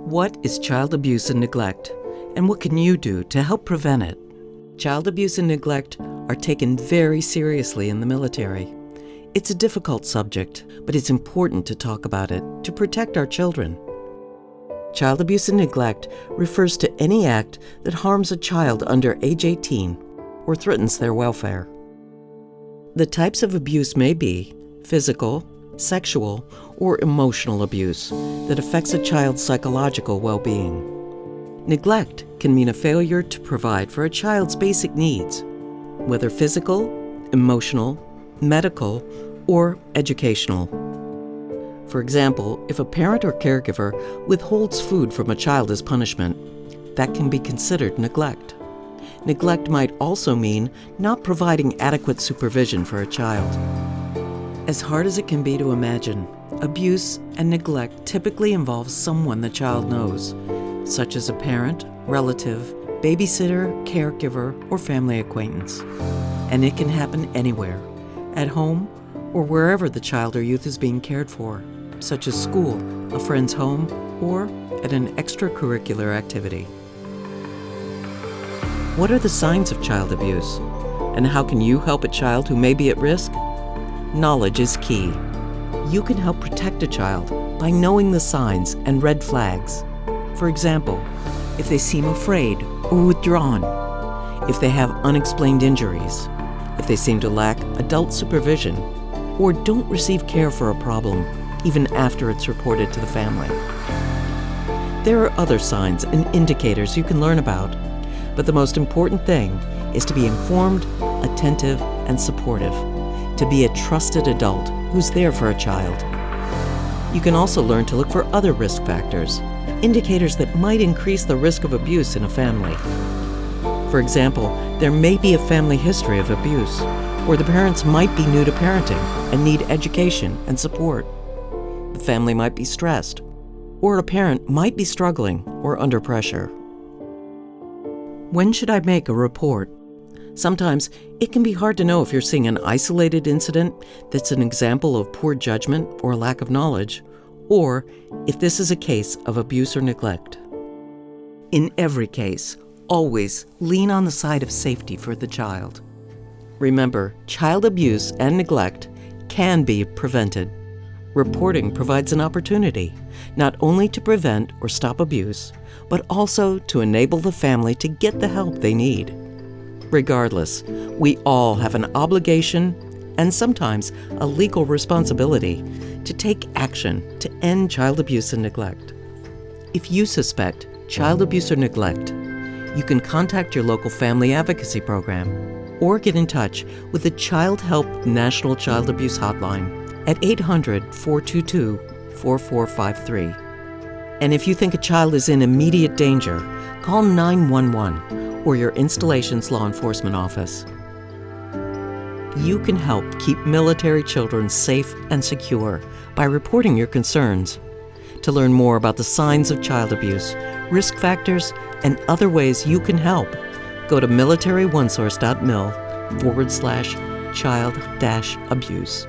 What is child abuse and neglect, and what can you do to help prevent it? Child abuse and neglect are taken very seriously in the military. It's a difficult subject, but it's important to talk about it to protect our children. Child abuse and neglect refers to any act that harms a child under age 18 or threatens their welfare. The types of abuse may be physical, sexual, or emotional abuse that affects a child's psychological well-being. Neglect can mean a failure to provide for a child's basic needs, whether physical, emotional, medical, or educational. For example, if a parent or caregiver withholds food from a child as punishment, that can be considered neglect. Neglect might also mean not providing adequate supervision for a child. As hard as it can be to imagine, abuse and neglect typically involves someone the child knows, such as a parent, relative, babysitter, caregiver, or family acquaintance. And it can happen anywhere, at home, or wherever the child or youth is being cared for, such as school, a friend's home, or at an extracurricular activity. What are the signs of child abuse? And how can you help a child who may be at risk? Knowledge is key. You can help protect a child by knowing the signs and red flags. For example, if they seem afraid or withdrawn, if they have unexplained injuries, if they seem to lack adult supervision, or don't receive care for a problem even after it's reported to the family. There are other signs and indicators you can learn about, but the most important thing is to be informed, attentive, and supportive, to be a trusted adult who's there for a child. You can also learn to look for other risk factors, indicators that might increase the risk of abuse in a family. For example, there may be a family history of abuse, or the parents might be new to parenting and need education and support. The family might be stressed, or a parent might be struggling or under pressure. When should I make a report? Sometimes it can be hard to know if you're seeing an isolated incident that's an example of poor judgment or lack of knowledge, or if this is a case of abuse or neglect. In every case, always lean on the side of safety for the child. Remember, child abuse and neglect can be prevented. Reporting provides an opportunity, not only to prevent or stop abuse, but also to enable the family to get the help they need. Regardless, we all have an obligation and sometimes a legal responsibility to take action to end child abuse and neglect. If you suspect child abuse or neglect, you can contact your local family advocacy program or get in touch with the Child Help National Child Abuse Hotline at 800-422-4453. And if you think a child is in immediate danger, call 911 or your installation's law enforcement office. You can help keep military children safe and secure by reporting your concerns. To learn more about the signs of child abuse, risk factors, and other ways you can help, go to militaryonesource.mil/child-abuse.